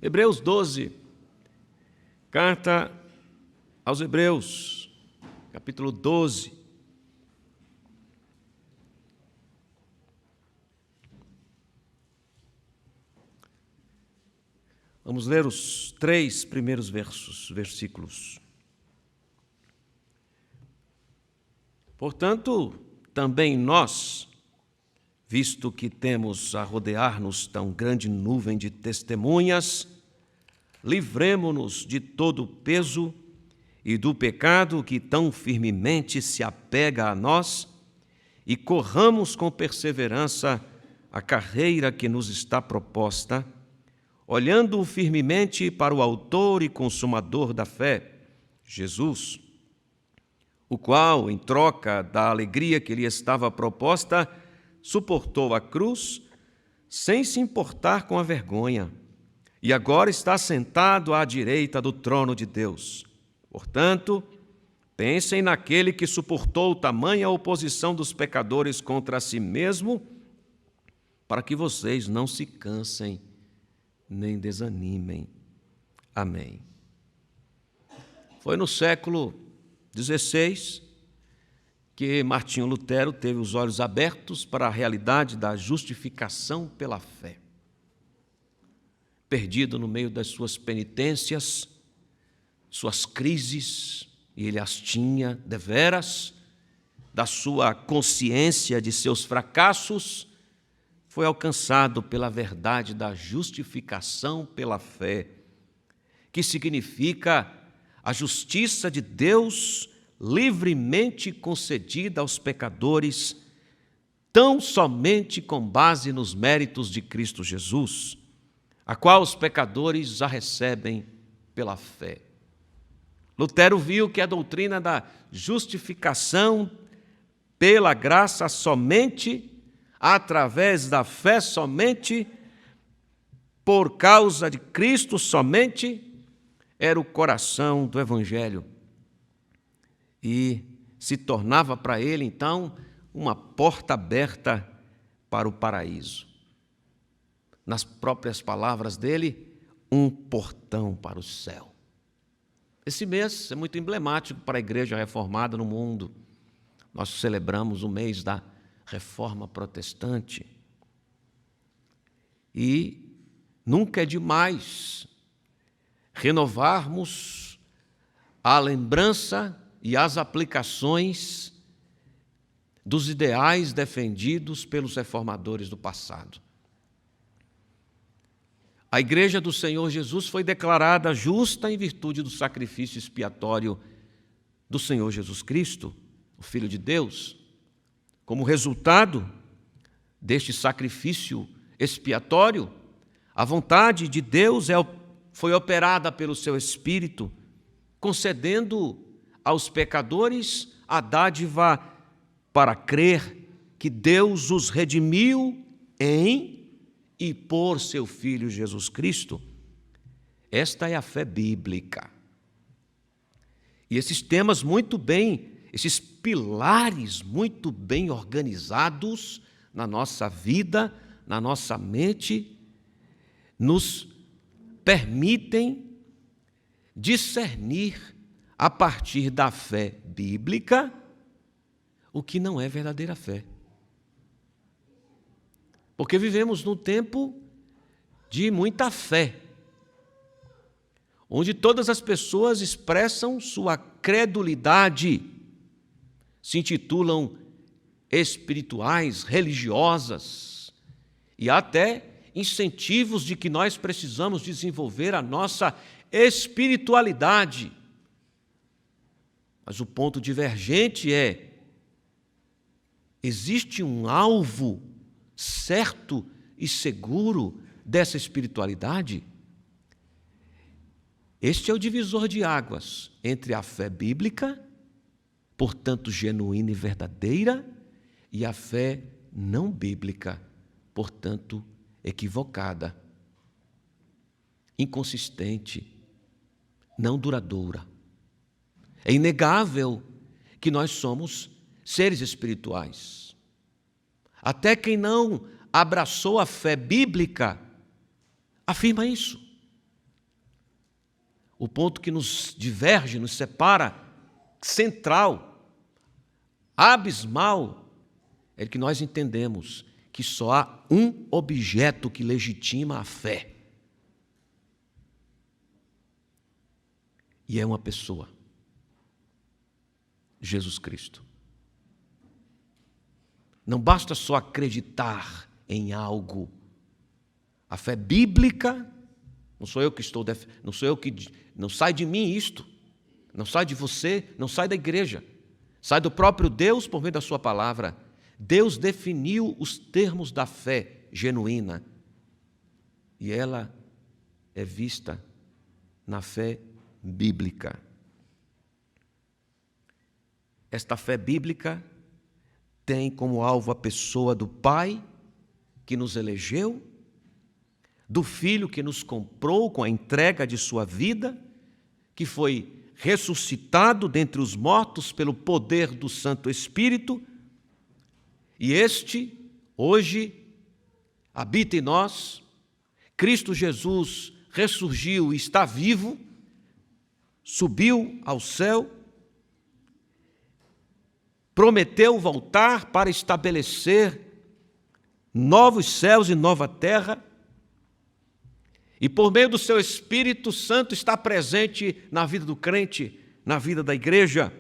Hebreus 12, carta aos Hebreus, capítulo 12. Vamos ler os 3 primeiros versículos. Portanto, também nós, visto que temos a rodear-nos tão grande nuvem de testemunhas, livremo-nos de todo o peso e do pecado que tão firmemente se apega a nós e corramos com perseverança a carreira que nos está proposta, olhando firmemente para o autor e consumador da fé, Jesus, o qual, em troca da alegria que lhe estava proposta, suportou a cruz sem se importar com a vergonha, e agora está sentado à direita do trono de Deus. Portanto, pensem naquele que suportou tamanha oposição dos pecadores contra si mesmo, para que vocês não se cansem nem desanimem. Amém. Foi no século XVI que Martinho Lutero teve os olhos abertos para a realidade da justificação pela fé. Perdido no meio das suas penitências, suas crises, e ele as tinha deveras, da sua consciência de seus fracassos, foi alcançado pela verdade da justificação pela fé, que significa a justiça de Deus livremente concedida aos pecadores, tão somente com base nos méritos de Cristo Jesus, a qual os pecadores a recebem pela fé. Lutero viu que a doutrina da justificação pela graça somente, através da fé somente, por causa de Cristo somente, era o coração do Evangelho. E se tornava para ele, então, uma porta aberta para o paraíso. Nas próprias palavras dele, um portão para o céu. Esse mês é muito emblemático para a Igreja Reformada no mundo. Nós celebramos o mês da Reforma Protestante. E nunca é demais renovarmos a lembrança e as aplicações dos ideais defendidos pelos reformadores do passado. A Igreja do Senhor Jesus foi declarada justa em virtude do sacrifício expiatório do Senhor Jesus Cristo, o Filho de Deus. Como resultado deste sacrifício expiatório, a vontade de Deus foi operada pelo seu Espírito, concedendo aos pecadores a dádiva para crer que Deus os redimiu em e por seu Filho Jesus Cristo. Esta é a fé bíblica. E esses temas muito bem, esses pilares muito bem organizados na nossa vida, na nossa mente, nos permitem discernir, a partir da fé bíblica, o que não é verdadeira fé. Porque vivemos num tempo de muita fé, onde todas as pessoas expressam sua credulidade, se intitulam espirituais, religiosas, e há até incentivos de que nós precisamos desenvolver a nossa espiritualidade. Mas o ponto divergente é: existe um alvo certo e seguro dessa espiritualidade? Este é o divisor de águas entre a fé bíblica, portanto genuína e verdadeira, e a fé não bíblica, portanto equivocada, inconsistente, não duradoura. É inegável que nós somos seres espirituais. Até quem não abraçou a fé bíblica afirma isso. o ponto que nos diverge, nos separa, central, abismal, é que nós entendemos que só há um objeto que legitima a fé. E é uma pessoa: Jesus Cristo. Não basta só acreditar em algo. A fé bíblica, não sai de mim isto, não sai de você, não sai da igreja, sai do próprio Deus por meio da sua palavra. Deus definiu os termos da fé genuína e ela é vista na fé bíblica. Esta fé bíblica tem como alvo a pessoa do Pai que nos elegeu, do Filho que nos comprou com a entrega de sua vida, que foi ressuscitado dentre os mortos pelo poder do Santo Espírito, e este, hoje, habita em nós. Cristo Jesus ressurgiu e está vivo, subiu ao céu, prometeu voltar para estabelecer novos céus e nova terra, e por meio do seu Espírito Santo está presente na vida do crente, na vida da igreja.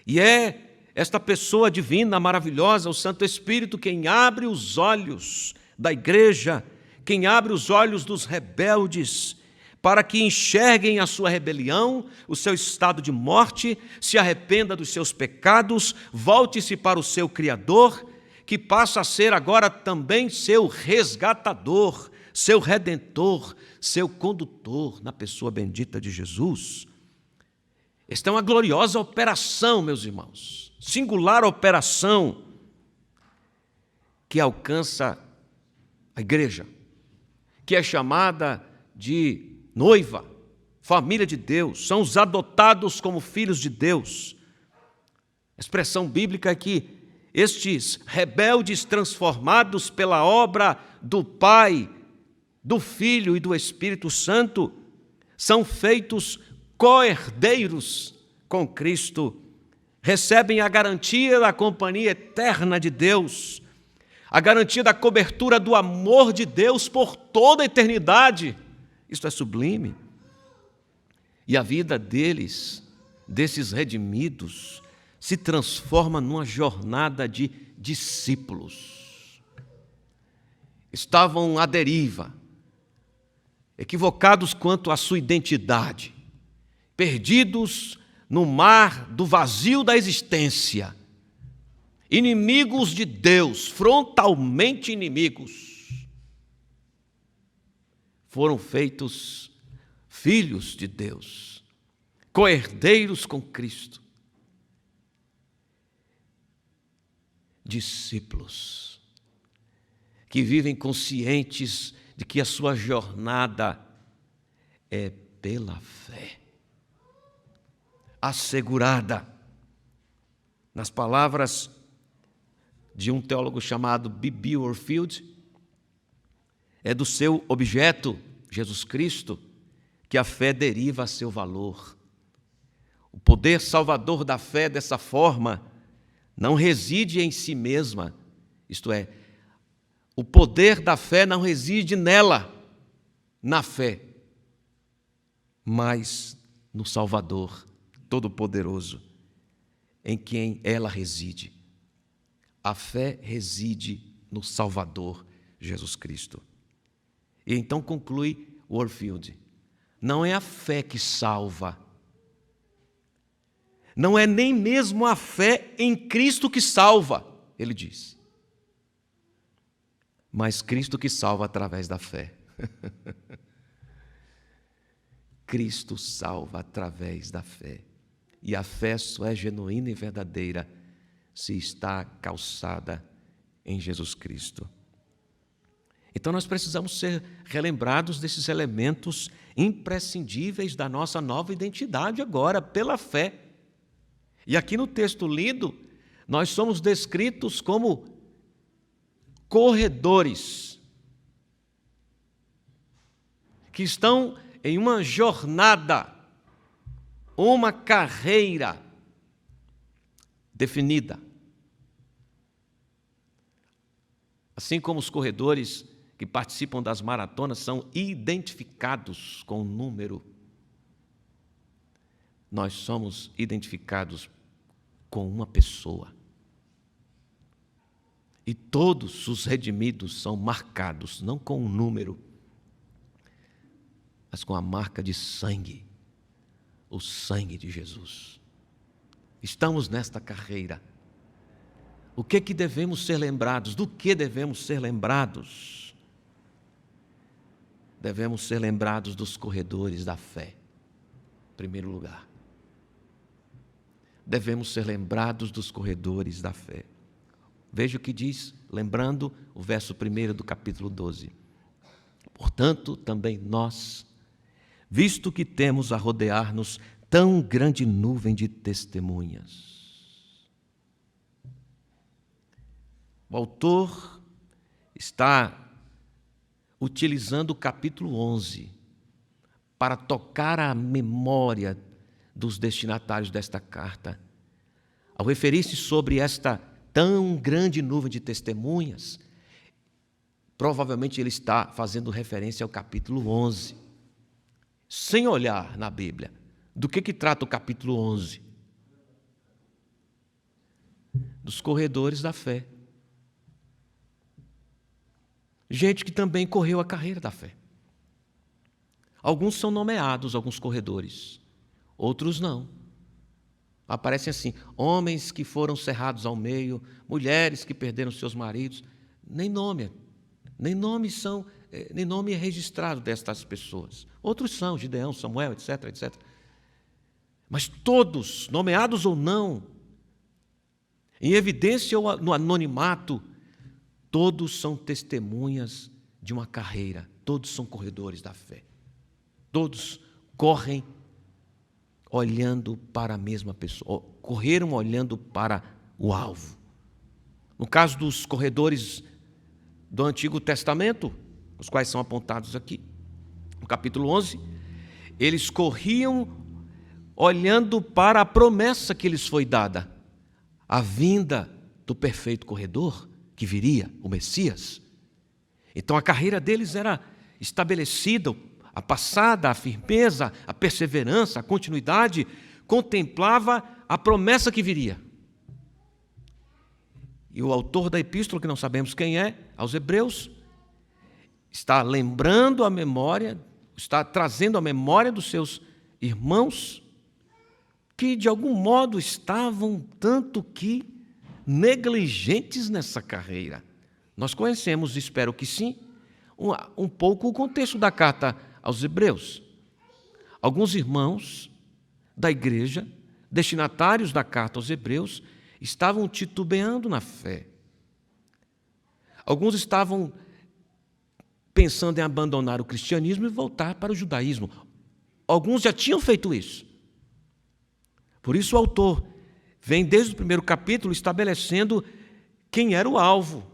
E é esta pessoa divina, maravilhosa, o Santo Espírito, quem abre os olhos da igreja, quem abre os olhos dos rebeldes, para que enxerguem a sua rebelião, o seu estado de morte, se arrependa dos seus pecados, volte-se para o seu Criador, que passa a ser agora também seu resgatador, seu redentor, seu condutor, na pessoa bendita de Jesus. Esta é uma gloriosa operação, meus irmãos, singular operação que alcança a igreja, que é chamada de noiva, família de Deus, são os adotados como filhos de Deus. A expressão bíblica é que estes rebeldes transformados pela obra do Pai, do Filho e do Espírito Santo são feitos co-herdeiros com Cristo, recebem a garantia da companhia eterna de Deus, a garantia da cobertura do amor de Deus por toda a eternidade. Isto é sublime. E a vida deles, desses redimidos, se transforma numa jornada de discípulos. Estavam à deriva, equivocados quanto à sua identidade, perdidos no mar do vazio da existência, inimigos de Deus, frontalmente inimigos, foram feitos filhos de Deus, co-herdeiros com Cristo, discípulos que vivem conscientes de que a sua jornada é pela fé, assegurada. Nas palavras de um teólogo chamado B.B. Warfield, é do seu objeto, Jesus Cristo, que a fé deriva a seu valor. O poder salvador da fé, dessa forma, não reside em si mesma, isto é, o poder da fé não reside nela, na fé, mas no Salvador Todo-Poderoso, em quem ela reside. A fé reside no Salvador Jesus Cristo. E então conclui Warfield: não é a fé que salva, não é nem mesmo a fé em Cristo que salva, ele diz, mas Cristo que salva através da fé. Cristo salva através da fé. E a fé só é genuína e verdadeira se está calçada em Jesus Cristo. Então nós precisamos ser relembrados desses elementos imprescindíveis da nossa nova identidade agora, pela fé. E aqui no texto lido, nós somos descritos como corredores que estão em uma jornada, uma carreira definida. Assim como os corredores que participam das maratonas são identificados com um número, nós somos identificados com uma pessoa. E todos os redimidos são marcados, não com um número, mas com a marca de sangue, o sangue de Jesus. Estamos nesta carreira. O que devemos ser lembrados? Do que devemos ser lembrados? Devemos ser lembrados dos corredores da fé, em primeiro lugar. Devemos ser lembrados dos corredores da fé. Veja o que diz, lembrando o verso 1 do capítulo 12. Portanto, também nós, visto que temos a rodear-nos tão grande nuvem de testemunhas. O autor está utilizando o capítulo 11 para tocar a memória dos destinatários desta carta. Ao referir-se sobre esta tão grande nuvem de testemunhas, provavelmente ele está fazendo referência ao capítulo 11. Sem olhar na Bíblia, do que trata o capítulo 11? Dos corredores da fé. Gente que também correu a carreira da fé. Alguns são nomeados, alguns corredores, outros não. Aparecem assim, homens que foram cerrados ao meio, mulheres que perderam seus maridos, nem nome é registrado destas pessoas. Outros são, Gideão, Samuel, etc, etc. Mas todos, nomeados ou não, em evidência ou no anonimato, todos são testemunhas de uma carreira, todos são corredores da fé. Todos correm olhando para a mesma pessoa, correram olhando para o alvo. No caso dos corredores do Antigo Testamento, os quais são apontados aqui, no capítulo 11, eles corriam olhando para a promessa que lhes foi dada, a vinda do perfeito corredor, que viria, o Messias. Então a carreira deles era estabelecida, a passada, a firmeza, a perseverança, a continuidade, contemplava a promessa que viria. E o autor da epístola, que não sabemos quem é, aos Hebreus, está lembrando a memória, está trazendo a memória dos seus irmãos, que de algum modo estavam tanto que negligentes nessa carreira. Nós conhecemos, espero que sim, um pouco o contexto da carta aos Hebreus. Alguns irmãos da igreja, destinatários da carta aos Hebreus, estavam titubeando na fé. Alguns estavam pensando em abandonar o cristianismo e voltar para o judaísmo. Alguns já tinham feito isso. Por isso o autor vem desde o primeiro capítulo estabelecendo quem era o alvo.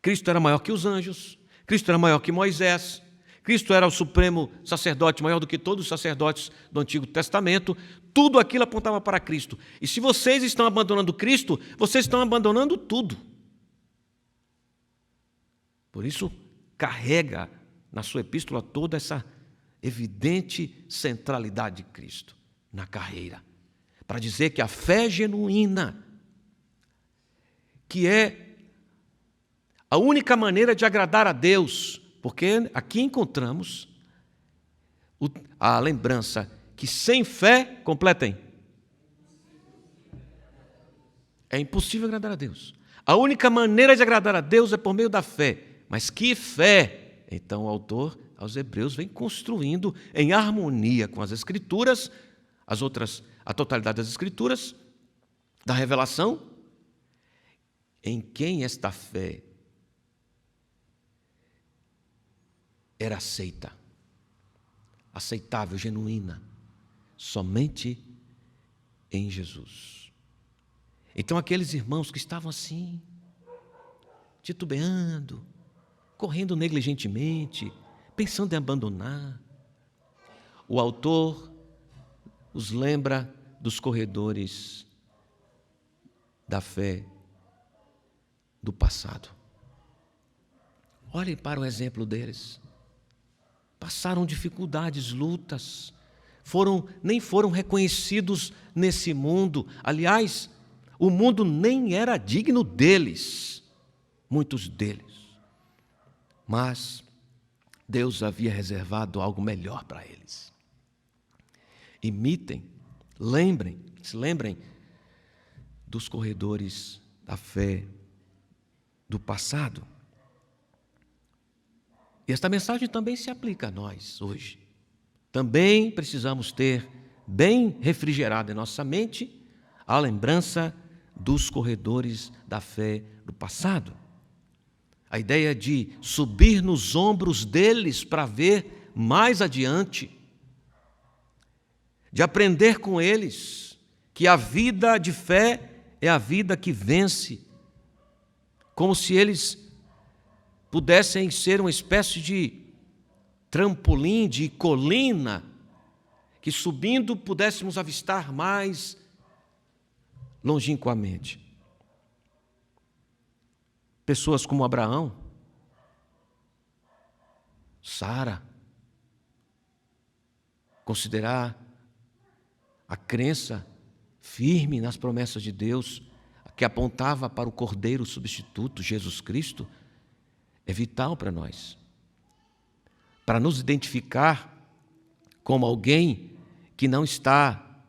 Cristo era maior que os anjos, Cristo era maior que Moisés, Cristo era o supremo sacerdote, maior do que todos os sacerdotes do Antigo Testamento. Tudo aquilo apontava para Cristo. E se vocês estão abandonando Cristo, vocês estão abandonando tudo. Por isso, carrega na sua epístola toda essa evidente centralidade de Cristo na carreira, para dizer que a fé genuína, que é a única maneira de agradar a Deus, porque aqui encontramos a lembrança que sem fé, completem, é impossível agradar a Deus. A única maneira de agradar a Deus é por meio da fé. Mas que fé? Então o autor aos Hebreus vem construindo em harmonia com as Escrituras, a totalidade das Escrituras, da revelação, em quem esta fé era aceitável, genuína, somente em Jesus. Então aqueles irmãos que estavam assim, titubeando, correndo negligentemente, pensando em abandonar. O autor os lembra dos corredores da fé do passado. Olhem para o exemplo deles. Passaram dificuldades, lutas, nem foram reconhecidos nesse mundo. Aliás, o mundo nem era digno deles, muitos deles. Mas Deus havia reservado algo melhor para eles. Imitem, se lembrem dos corredores da fé do passado. E esta mensagem também se aplica a nós hoje. Também precisamos ter bem refrigerada em nossa mente a lembrança dos corredores da fé do passado. A ideia de subir nos ombros deles para ver mais adiante, de aprender com eles que a vida de fé é a vida que vence, como se eles pudessem ser uma espécie de trampolim, de colina, que subindo pudéssemos avistar mais longínquamente. Pessoas como Abraão, Sara, considerar a crença firme nas promessas de Deus, que apontava para o Cordeiro substituto, Jesus Cristo, é vital para nós. Para nos identificar como alguém que não está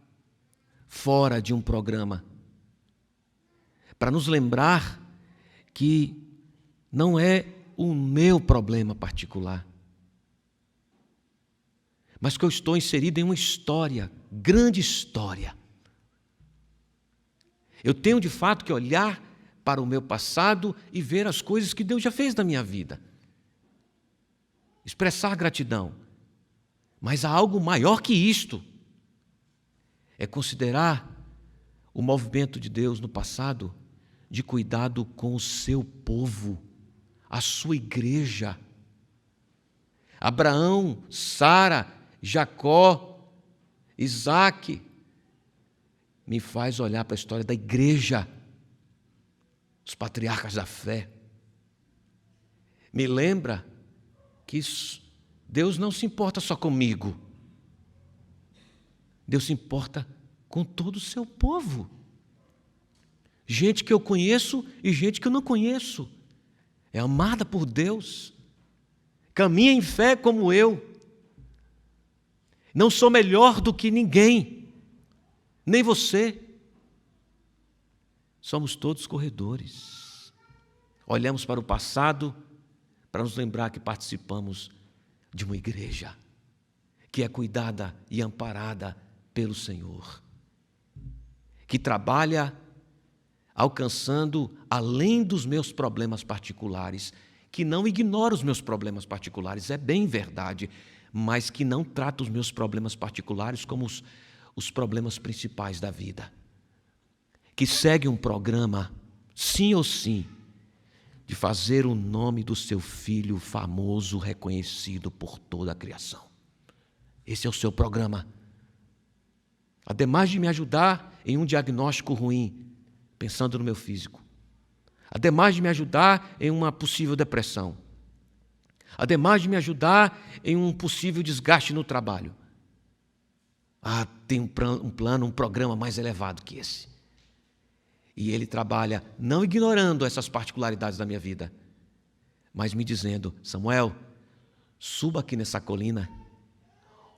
fora de um programa. Para nos lembrar que não é o meu problema particular, mas que eu estou inserido em uma história, grande história. Eu tenho de fato que olhar para o meu passado e ver as coisas que Deus já fez na minha vida. Expressar gratidão. Mas há algo maior que isto. É considerar o movimento de Deus no passado de cuidado com o seu povo, a sua igreja. Abraão, Sara, Jacó, Isaac, me faz olhar para a história da igreja, os patriarcas da fé. Me lembra que Deus não se importa só comigo. Deus se importa com todo o seu povo. Gente que eu conheço e gente que eu não conheço. É amada por Deus. Caminha em fé como eu. Não sou melhor do que ninguém, nem você. Somos todos corredores. Olhamos para o passado para nos lembrar que participamos de uma igreja que é cuidada e amparada pelo Senhor, que trabalha alcançando além dos meus problemas particulares, que não ignora os meus problemas particulares, é bem verdade, mas que não trata os meus problemas particulares como os problemas principais da vida, que segue um programa, sim ou sim, de fazer o nome do seu filho famoso, reconhecido por toda a criação. Esse é o seu programa. Ademais de me ajudar em um diagnóstico ruim, pensando no meu físico, ademais de me ajudar em uma possível depressão, ademais de me ajudar em um possível desgaste no trabalho, tem um plano, um programa mais elevado que esse. E ele trabalha não ignorando essas particularidades da minha vida, mas me dizendo: Samuel, suba aqui nessa colina,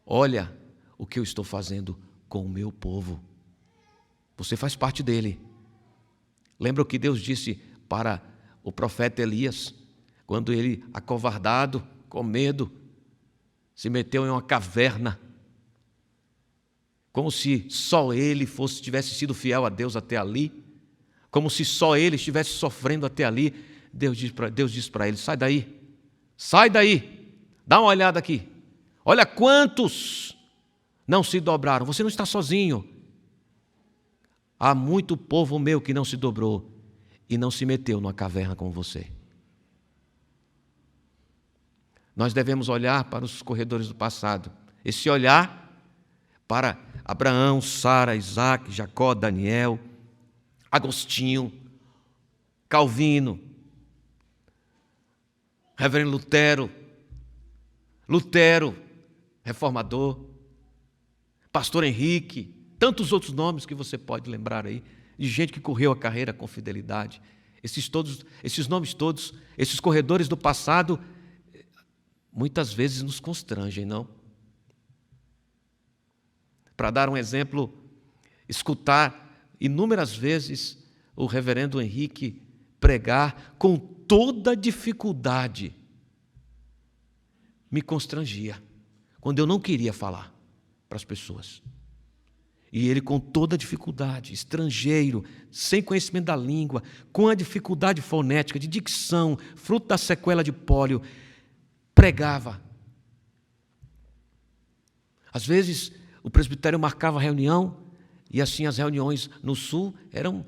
olha o que eu estou fazendo com o meu povo. Você faz parte dele. Lembra o que Deus disse para o profeta Elias, quando ele, acovardado, com medo, se meteu em uma caverna, como se só ele tivesse sido fiel a Deus até ali, como se só ele estivesse sofrendo até ali. Deus disse para ele: sai daí, dá uma olhada aqui, olha quantos não se dobraram, você não está sozinho. Há muito povo meu que não se dobrou e não se meteu numa caverna como você. nós devemos olhar para os corredores do passado. Esse olhar para Abraão, Sara, Isaac, Jacó, Daniel, Agostinho, Calvino, Reverendo Lutero, reformador, Pastor Henrique, tantos outros nomes que você pode lembrar aí, de gente que correu a carreira com fidelidade. Esses nomes todos, esses corredores do passado, muitas vezes nos constrangem, não? Para dar um exemplo, escutar inúmeras vezes o reverendo Henrique pregar com toda dificuldade me constrangia, quando eu não queria falar para as pessoas. E ele, com toda dificuldade, estrangeiro, sem conhecimento da língua, com a dificuldade fonética, de dicção, fruto da sequela de pólio, pregava. Às vezes, o presbitério marcava reunião, e assim as reuniões no sul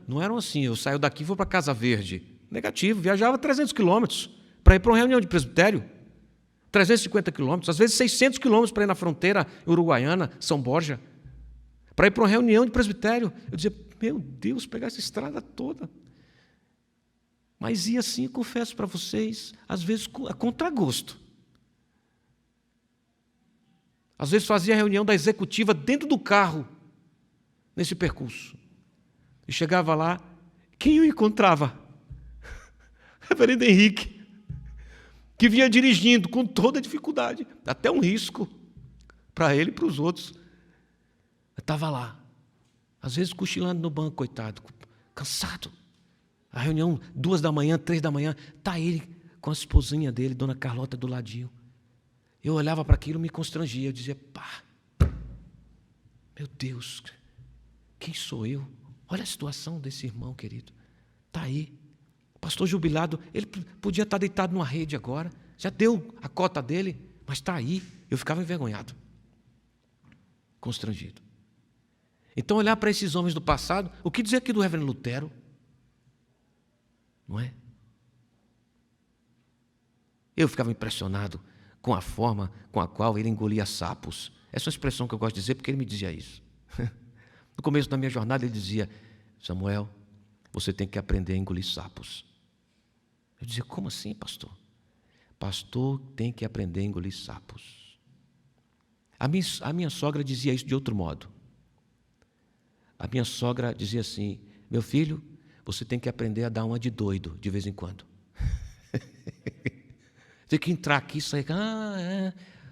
não eram assim. Eu saio daqui e vou para Casa Verde. Negativo, viajava 300 quilômetros para ir para uma reunião de presbitério. 350 quilômetros, às vezes 600 quilômetros para ir na fronteira uruguaiana, São Borja, para ir para uma reunião de presbitério. Eu dizia, meu Deus, pegar essa estrada toda. Mas ia assim, confesso para vocês, às vezes a contragosto. Às vezes fazia a reunião da executiva dentro do carro, nesse percurso. E chegava lá, quem eu encontrava? Reverendo Henrique, que vinha dirigindo com toda a dificuldade, até um risco para ele e para os outros. Eu estava lá, às vezes cochilando no banco, coitado, cansado. A reunião, 2 da manhã, 3 da manhã, está ele com a esposinha dele, Dona Carlota, do ladinho. Eu olhava para aquilo e me constrangia, eu dizia, pá, meu Deus, quem sou eu? Olha a situação desse irmão querido, está aí. Pastor jubilado, ele podia estar deitado numa rede agora, já deu a cota dele, mas está aí. Eu ficava envergonhado, constrangido. Então, olhar para esses homens do passado, o que dizer aqui do reverendo Lutero? Não é? Eu ficava impressionado com a forma com a qual ele engolia sapos. Essa é uma expressão que eu gosto de dizer porque ele me dizia isso. No começo da minha jornada ele dizia, Samuel, você tem que aprender a engolir sapos. Eu dizia, como assim, pastor? Pastor tem que aprender a engolir sapos. A minha sogra dizia isso de outro modo. A minha sogra dizia assim, meu filho, você tem que aprender a dar uma de doido de vez em quando. Tem que entrar aqui e sair,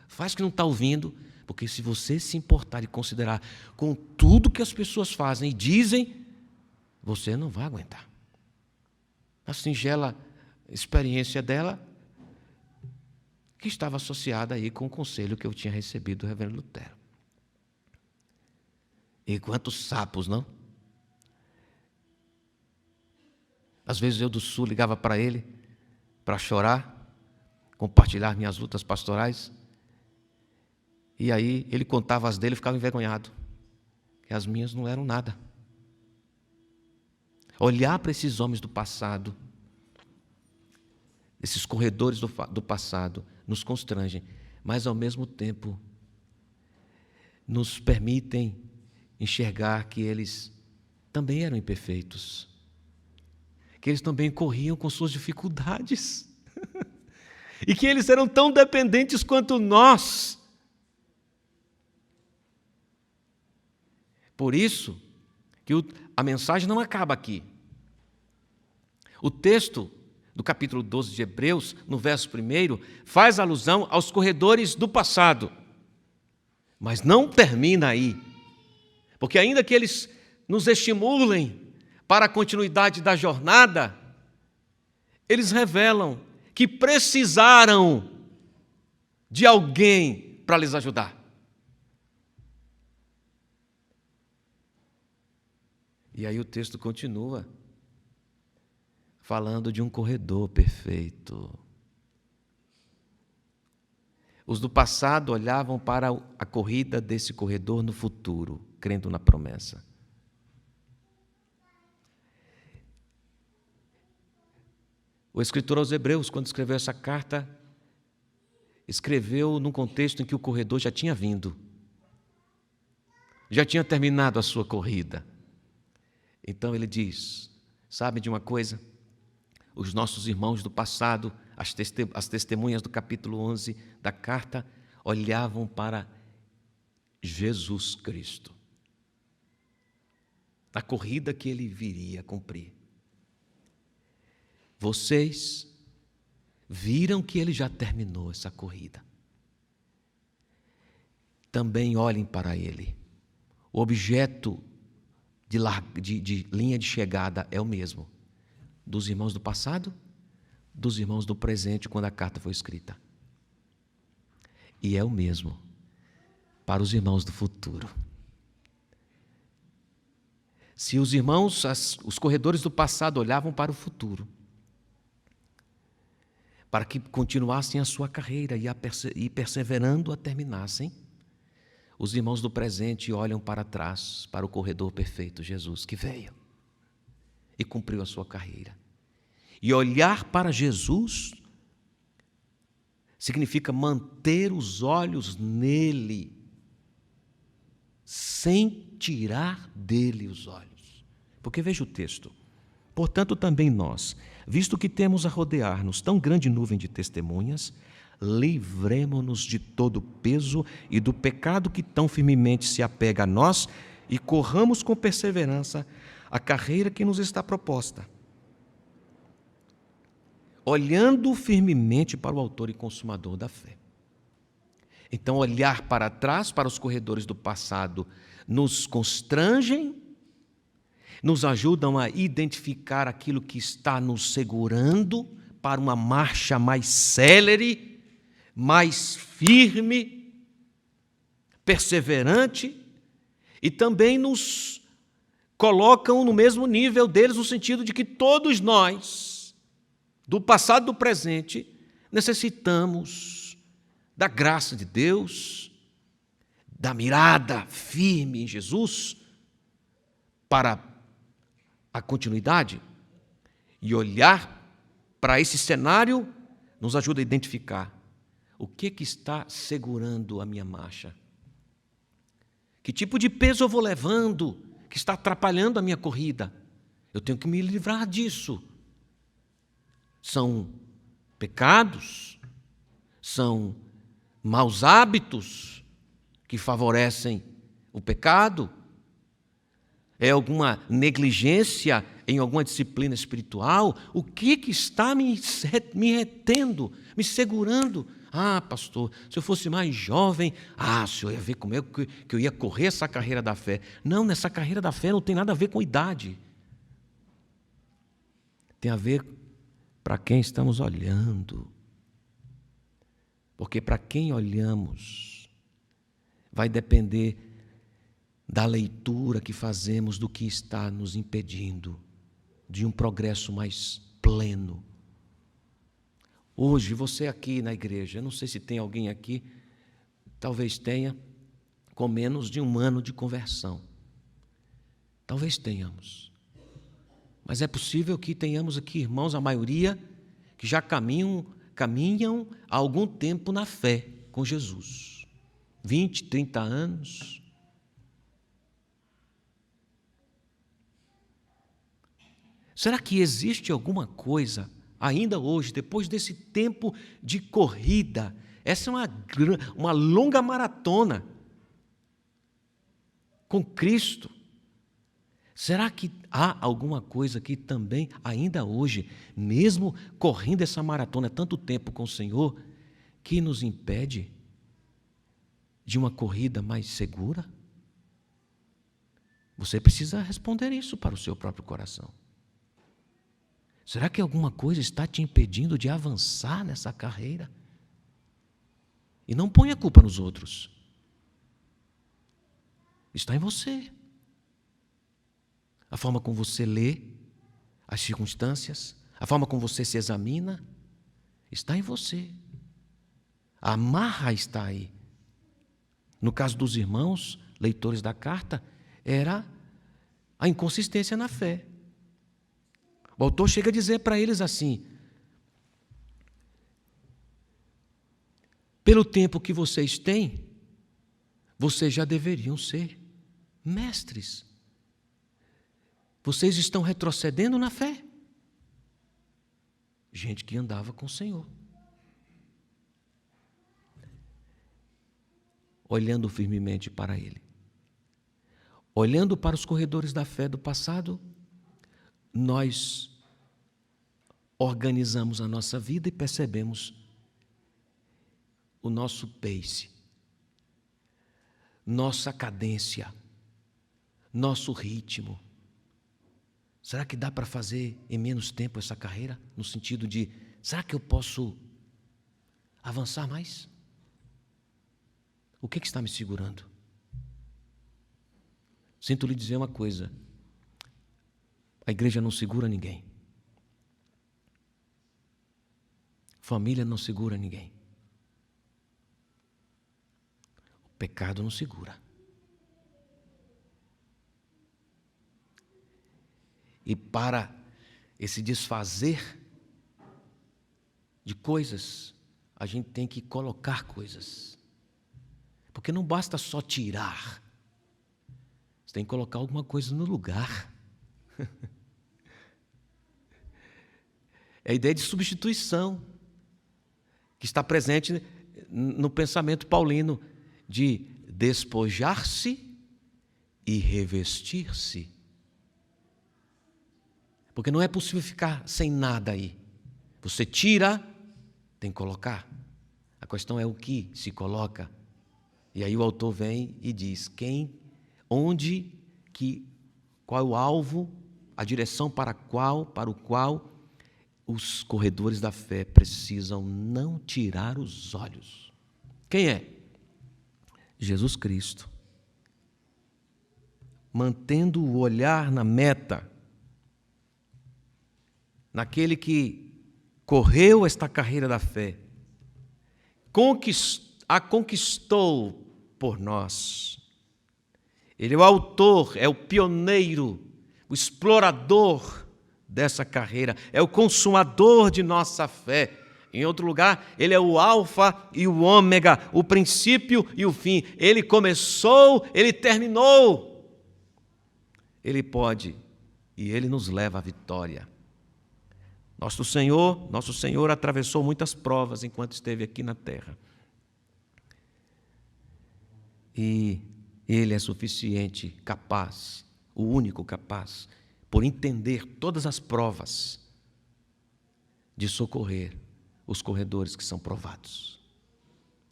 faz que não está ouvindo, porque se você se importar e considerar com tudo que as pessoas fazem e dizem, você não vai aguentar. A singela experiência dela, que estava associada aí com o conselho que eu tinha recebido do reverendo Lutero. E quantos sapos, não? Às vezes eu do sul ligava para ele, para chorar, compartilhar minhas lutas pastorais, e aí ele contava as dele e ficava envergonhado, que as minhas não eram nada. Olhar para esses homens do passado, esses corredores do passado, nos constrangem, mas ao mesmo tempo nos permitem enxergar que eles também eram imperfeitos, que eles também corriam com suas dificuldades, e que eles eram tão dependentes quanto nós. Por isso que a mensagem não acaba aqui. O texto do capítulo 12 de Hebreus, no verso 1, faz alusão aos corredores do passado. Mas não termina aí. Porque ainda que eles nos estimulem para a continuidade da jornada, eles revelam que precisaram de alguém para lhes ajudar. E aí o texto continua falando de um corredor perfeito. Os do passado olhavam para a corrida desse corredor no futuro, crendo na promessa. O escritor aos Hebreus, quando escreveu essa carta, escreveu num contexto em que o corredor já tinha vindo, já tinha terminado a sua corrida. Então ele diz, sabe de uma coisa? Os nossos irmãos do passado, as testemunhas do capítulo 11 da carta, olhavam para Jesus Cristo, a corrida que ele viria cumprir. Vocês viram que ele já terminou essa corrida. Também olhem para ele. O objeto de linha de chegada é o mesmo. Dos irmãos do passado, dos irmãos do presente, quando a carta foi escrita. E é o mesmo para os irmãos do futuro. Se os irmãos, os corredores do passado olhavam para o futuro, para que continuassem a sua carreira e perseverando a terminassem, os irmãos do presente olham para trás, para o corredor perfeito, Jesus, que veio e cumpriu a sua carreira. E olhar para Jesus significa manter os olhos nele, sem tirar dele os olhos. Porque veja o texto. Portanto, também nós, visto que temos a rodear-nos tão grande nuvem de testemunhas, livremo-nos de todo o peso e do pecado que tão firmemente se apega a nós e corramos com perseverança a carreira que nos está proposta, olhando firmemente para o autor e consumador da fé. Então, olhar para trás, para os corredores do passado, nos constrangem, nos ajudam a identificar aquilo que está nos segurando para uma marcha mais célere, mais firme, perseverante, e também nos colocam no mesmo nível deles, no sentido de que todos nós, do passado e do presente, necessitamos da graça de Deus, da mirada firme em Jesus, para a continuidade. E olhar para esse cenário nos ajuda a identificar o que está segurando a minha marcha. Que tipo de peso eu vou levando que está atrapalhando a minha corrida? Eu tenho que me livrar disso. São pecados, são maus hábitos que favorecem o pecado? É alguma negligência em alguma disciplina espiritual? O que está me retendo, me segurando? Ah, pastor, se eu fosse mais jovem, o senhor ia ver como que eu ia correr essa carreira da fé. Não, nessa carreira da fé não tem nada a ver com idade. Tem a ver para quem estamos olhando. Porque para quem olhamos, vai depender da leitura que fazemos do que está nos impedindo de um progresso mais pleno. Hoje, você aqui na igreja, eu não sei se tem alguém aqui, talvez tenha, com menos de 1 ano de conversão. Talvez tenhamos. Mas é possível que tenhamos aqui irmãos, a maioria, que já caminham há algum tempo na fé com Jesus. 20, 30 anos. Será que existe alguma coisa ainda hoje, depois desse tempo de corrida? Essa é uma longa maratona com Cristo. Será que há alguma coisa que também, ainda hoje, mesmo correndo essa maratona tanto tempo com o Senhor, que nos impede de uma corrida mais segura? Você precisa responder isso para o seu próprio coração. Será que alguma coisa está te impedindo de avançar nessa carreira? E não ponha a culpa nos outros. Está em você. A forma como você lê as circunstâncias, a forma como você se examina, está em você. A amarra está aí. No caso dos irmãos, leitores da carta, era a inconsistência na fé. O autor chega a dizer para eles assim: Pelo tempo que vocês têm, vocês já deveriam ser mestres. Vocês estão retrocedendo na fé. Gente que andava com o Senhor. Olhando firmemente para Ele. Olhando para os corredores da fé do passado, nós organizamos a nossa vida e percebemos o nosso pace, nossa cadência, nosso ritmo. Será que dá para fazer em menos tempo essa carreira? No sentido de, será que eu posso avançar mais? O que está me segurando? Sinto lhe dizer uma coisa: a igreja não segura ninguém. Família não segura ninguém. O pecado não segura. E para esse desfazer de coisas, a gente tem que colocar coisas. Porque não basta só tirar. Você tem que colocar alguma coisa no lugar. É a ideia de substituição que está presente no pensamento paulino de despojar-se e revestir-se. Porque não é possível ficar sem nada aí. Você tira, tem que colocar. A questão é o que se coloca. E aí o autor vem e diz qual é o alvo, a direção para o qual os corredores da fé precisam não tirar os olhos. Quem é? Jesus Cristo. Mantendo o olhar na meta, naquele que correu esta carreira da fé, a conquistou por nós. Ele é o autor, é o pioneiro, o explorador dessa carreira, é o consumador de nossa fé. Em outro lugar, ele é o alfa e o ômega, o princípio e o fim. Ele começou, ele terminou. Ele pode e ele nos leva à vitória. Nosso Senhor atravessou muitas provas enquanto esteve aqui na terra. E Ele é suficiente, capaz, o único capaz, por entender todas as provas, de socorrer os corredores que são provados.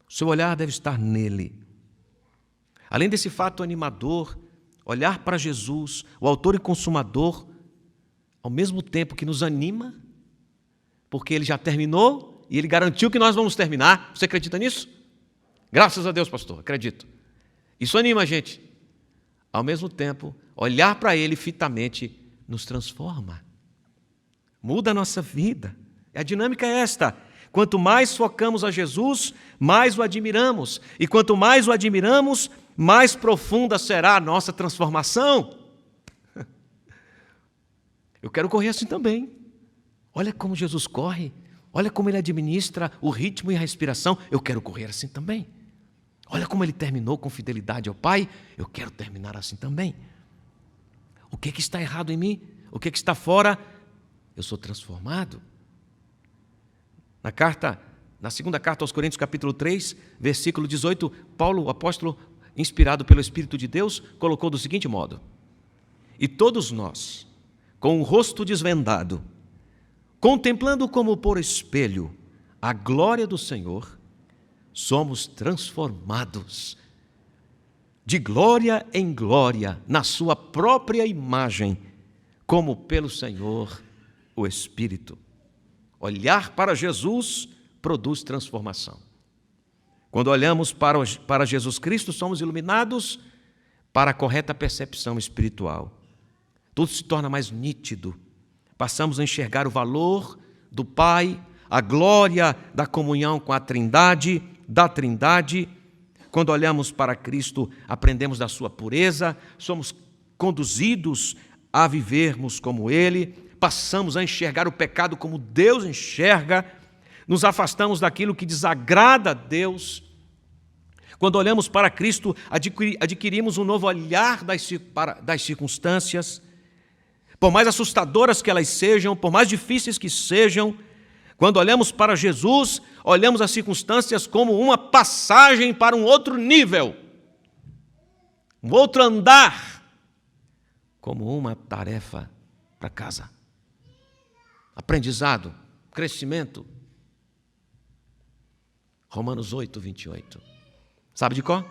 O seu olhar deve estar nele. Além desse fato animador, olhar para Jesus, o autor e consumador, ao mesmo tempo que nos anima, porque Ele já terminou e Ele garantiu que nós vamos terminar. Você acredita nisso? Graças a Deus, pastor, acredito. Isso anima a gente. Ao mesmo tempo, olhar para Ele fitamente nos transforma. Muda a nossa vida. A dinâmica é esta. Quanto mais focamos a Jesus, mais o admiramos. E quanto mais o admiramos, mais profunda será a nossa transformação. Eu quero correr assim também. Olha como Jesus corre. Olha como Ele administra o ritmo e a respiração. Eu quero correr assim também. Olha como Ele terminou com fidelidade ao Pai. Eu quero terminar assim também. O que está errado em mim? O que está fora? Eu sou transformado. Na segunda carta aos Coríntios, capítulo 3, versículo 18, Paulo, o apóstolo, inspirado pelo Espírito de Deus, colocou do seguinte modo: e todos nós, com o rosto desvendado, contemplando como por espelho a glória do Senhor, somos transformados de glória em glória na sua própria imagem, como pelo Senhor o Espírito. Olhar para Jesus produz transformação. Quando olhamos para Jesus Cristo, somos iluminados para a correta percepção espiritual. Tudo se torna mais nítido. Passamos a enxergar o valor do Pai, a glória da comunhão com a Trindade, da Trindade. Quando olhamos para Cristo, aprendemos da sua pureza, somos conduzidos a vivermos como Ele, passamos a enxergar o pecado como Deus enxerga, nos afastamos daquilo que desagrada a Deus. Quando olhamos para Cristo, adquirimos um novo olhar das circunstâncias, por mais assustadoras que elas sejam, por mais difíceis que sejam. Quando olhamos para Jesus, olhamos as circunstâncias como uma passagem para um outro nível, um outro andar, como uma tarefa para casa. Aprendizado, crescimento. Romanos 8, 28. Sabe de qual?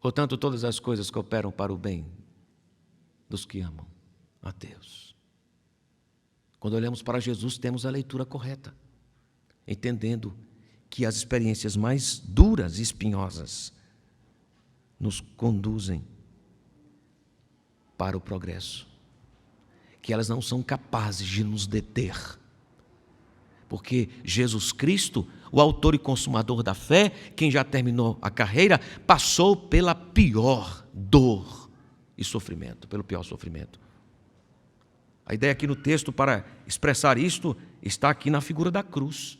Portanto, todas as coisas cooperam para o bem dos que amam a Deus. Quando olhamos para Jesus, temos a leitura correta, entendendo que as experiências mais duras e espinhosas nos conduzem para o progresso, que elas não são capazes de nos deter, porque Jesus Cristo, o autor e consumador da fé, quem já terminou a carreira, passou pela pior dor e sofrimento, pelo pior sofrimento. A ideia aqui no texto para expressar isto está aqui na figura da cruz.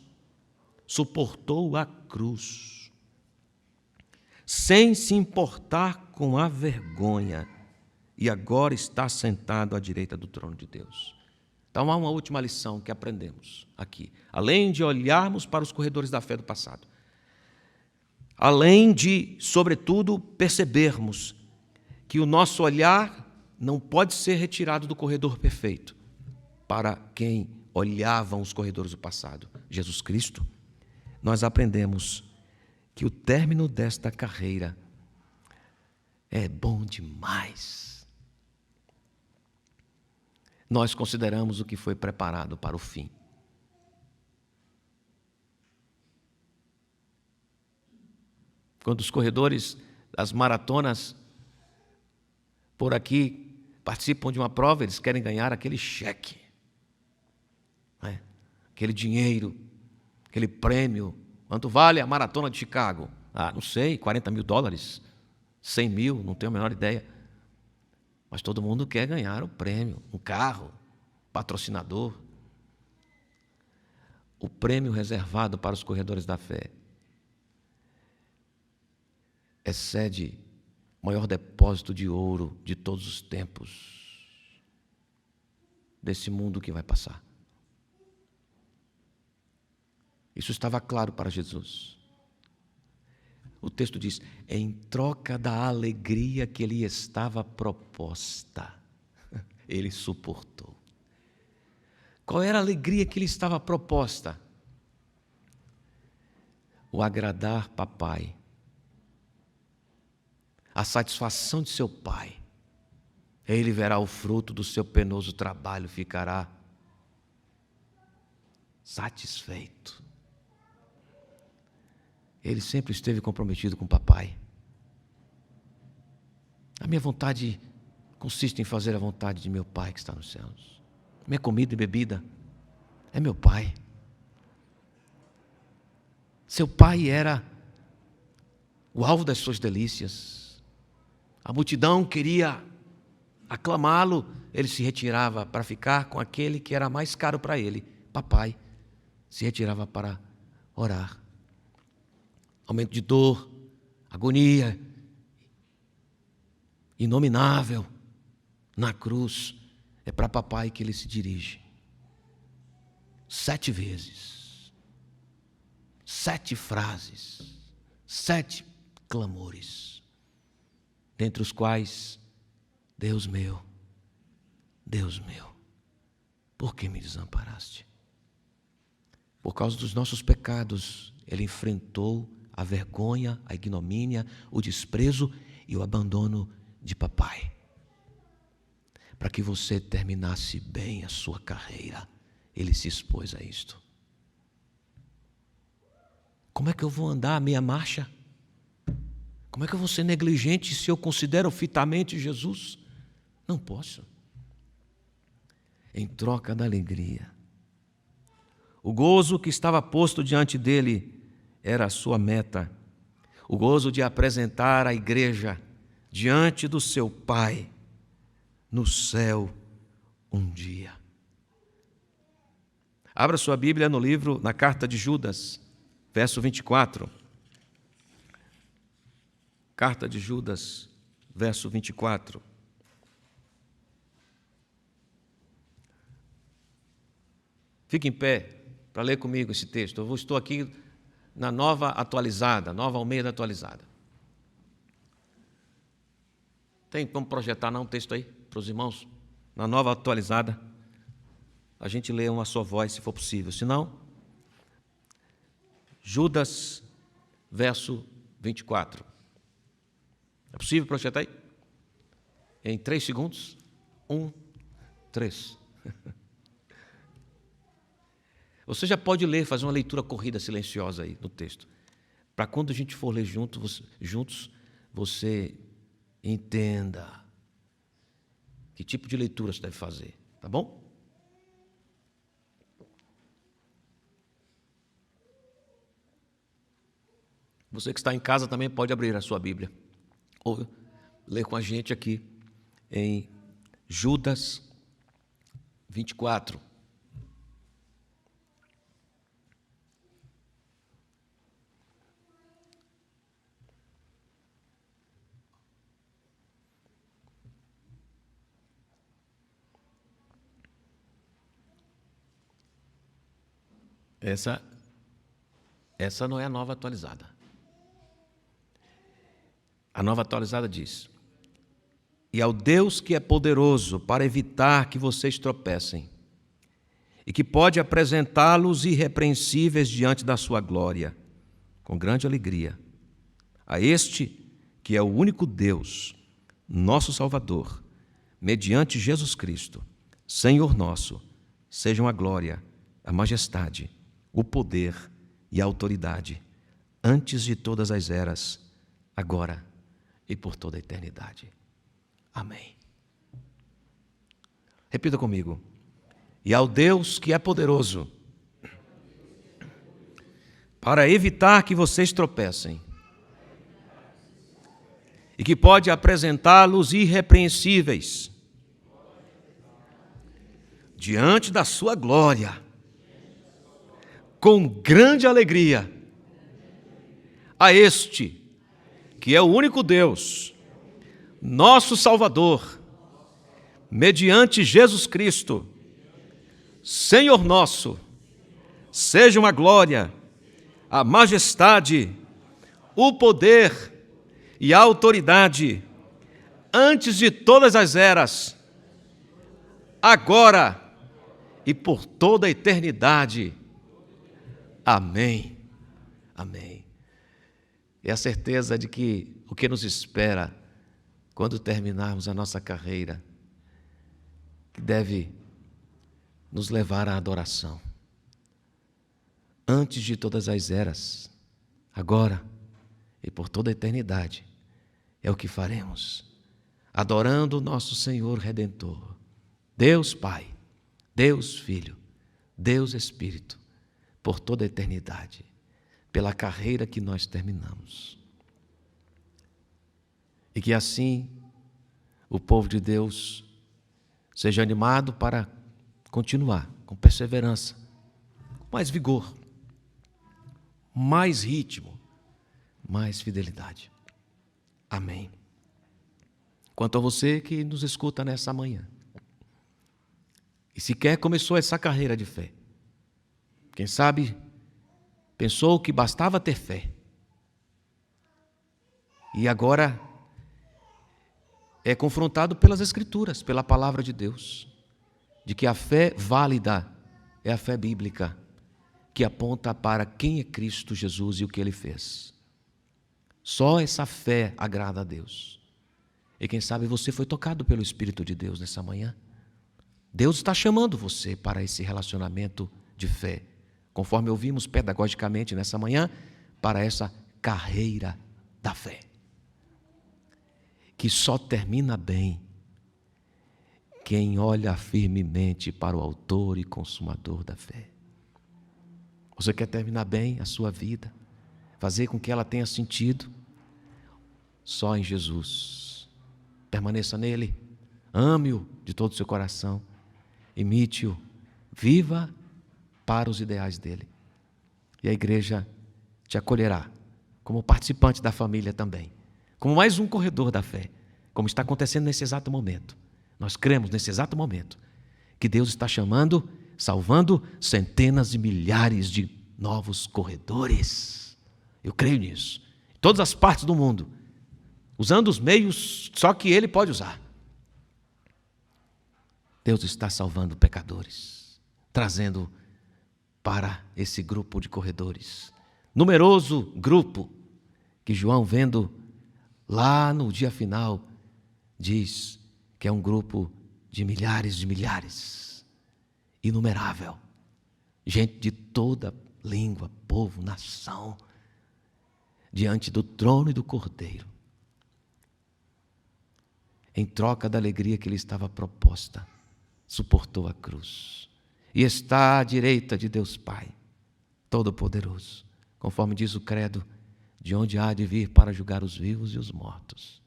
Suportou a cruz, sem se importar com a vergonha, e agora está sentado à direita do trono de Deus. Então há uma última lição que aprendemos aqui. Além de olharmos para os corredores da fé do passado, além de, sobretudo, percebermos que o nosso olhar não pode ser retirado do corredor perfeito para quem olhavam os corredores do passado, Jesus Cristo, nós aprendemos que o término desta carreira é bom demais. Nós consideramos o que foi preparado para o fim. Quando os corredores das maratonas por aqui participam de uma prova, eles querem ganhar aquele cheque, né? Aquele dinheiro, aquele prêmio. Quanto vale a maratona de Chicago? Não sei, $40 mil, 100 mil, não tenho a menor ideia. Mas todo mundo quer ganhar o prêmio, um carro, patrocinador. O prêmio reservado para os corredores da fé excede o maior depósito de ouro de todos os tempos desse mundo que vai passar. Isso estava claro para Jesus. O texto diz, em troca da alegria que lhe estava proposta, ele suportou. Qual era a alegria que lhe estava proposta? O agradar papai, a satisfação de seu pai. Ele verá o fruto do seu penoso trabalho, ficará satisfeito. Ele sempre esteve comprometido com o papai. A minha vontade consiste em fazer a vontade de meu pai que está nos céus. Minha comida e bebida é meu pai. Seu pai era o alvo das suas delícias. A multidão queria aclamá-lo, ele se retirava para ficar com aquele que era mais caro para ele, papai. Se retirava para orar. Momento de dor, agonia, inominável, na cruz, é para papai que ele se dirige. 7 vezes, 7 frases, 7 clamores, dentre os quais, Deus meu, por que me desamparaste? Por causa dos nossos pecados, ele enfrentou a vergonha, a ignomínia, o desprezo e o abandono de papai. Para que você terminasse bem a sua carreira, ele se expôs a isto. Como é que eu vou andar a meia marcha? Como é que eu vou ser negligente se eu considero fitamente Jesus? Não posso. Em troca da alegria, o gozo que estava posto diante dele era a sua meta, o gozo de apresentar a igreja diante do seu Pai, no céu um dia. Abra sua Bíblia no livro, na carta de Judas, verso 24. Carta de Judas, verso 24. Fique em pé para ler comigo esse texto. Eu estou aqui na Nova Atualizada, Nova Almeida Atualizada. Tem como projetar um texto aí para os irmãos? Na Nova Atualizada, a gente lê uma só voz, se for possível. Se não, Judas, verso 24. É possível projetar aí? Em 3 segundos? 1, 3. Você já pode ler, fazer uma leitura corrida silenciosa aí no texto. Para quando a gente for ler juntos, você entenda que tipo de leitura você deve fazer, tá bom? Você que está em casa também pode abrir a sua Bíblia ou ler com a gente aqui em Judas 24. Essa não é a Nova Atualizada. A Nova Atualizada diz: e ao Deus que é poderoso para evitar que vocês tropecem, e que pode apresentá-los irrepreensíveis diante da sua glória, com grande alegria, a este que é o único Deus, nosso Salvador, mediante Jesus Cristo, Senhor nosso, sejam a glória, a majestade, o poder e a autoridade, antes de todas as eras, agora e por toda a eternidade. Amém. Repita comigo. E ao Deus que é poderoso para evitar que vocês tropecem e que pode apresentá-los irrepreensíveis diante da sua glória, com grande alegria, a este que é o único Deus, nosso Salvador, mediante Jesus Cristo, Senhor nosso, sejam a glória, a majestade, o poder e a autoridade, antes de todas as eras, agora e por toda a eternidade. Amém. Amém. É a certeza de que o que nos espera quando terminarmos a nossa carreira, que deve nos levar à adoração. Antes de todas as eras, agora e por toda a eternidade, é o que faremos, adorando o nosso Senhor Redentor, Deus Pai, Deus Filho, Deus Espírito, por toda a eternidade, pela carreira que nós terminamos. E que assim o povo de Deus seja animado para continuar com perseverança, com mais vigor, mais ritmo, mais fidelidade. Amém. Quanto a você que nos escuta nessa manhã, e sequer começou essa carreira de fé, quem sabe pensou que bastava ter fé, e agora é confrontado pelas Escrituras, pela palavra de Deus, de que a fé válida é a fé bíblica, que aponta para quem é Cristo Jesus e o que Ele fez. Só essa fé agrada a Deus. E quem sabe você foi tocado pelo Espírito de Deus nessa manhã. Deus está chamando você para esse relacionamento de fé, conforme ouvimos pedagogicamente nessa manhã, para essa carreira da fé, que só termina bem quem olha firmemente para o autor e consumador da fé. Você quer terminar bem a sua vida, fazer com que ela tenha sentido? Só em Jesus. Permaneça nele, ame-o de todo o seu coração, imite-o, viva para os ideais dele. E a igreja te acolherá como participante da família também, como mais um corredor da fé, como está acontecendo nesse exato momento. Nós cremos nesse exato momento que Deus está chamando, salvando centenas de milhares de novos corredores. Eu creio nisso. Em todas as partes do mundo, usando os meios só que Ele pode usar. Deus está salvando pecadores, trazendo para esse grupo de corredores. Numeroso grupo que João, vendo lá no dia final, diz que é um grupo de milhares, inumerável. Gente de toda língua, povo, nação, diante do trono e do Cordeiro, em troca da alegria que lhe estava proposta, suportou a cruz e está à direita de Deus Pai Todo-Poderoso, conforme diz o credo, de onde há de vir para julgar os vivos e os mortos.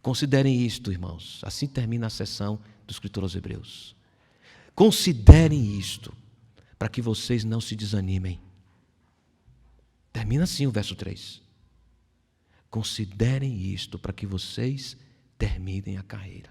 Considerem isto, irmãos, assim termina a sessão do escritor aos Hebreus. Considerem isto, para que vocês não se desanimem. Termina assim o verso 3. Considerem isto, para que vocês terminem a carreira.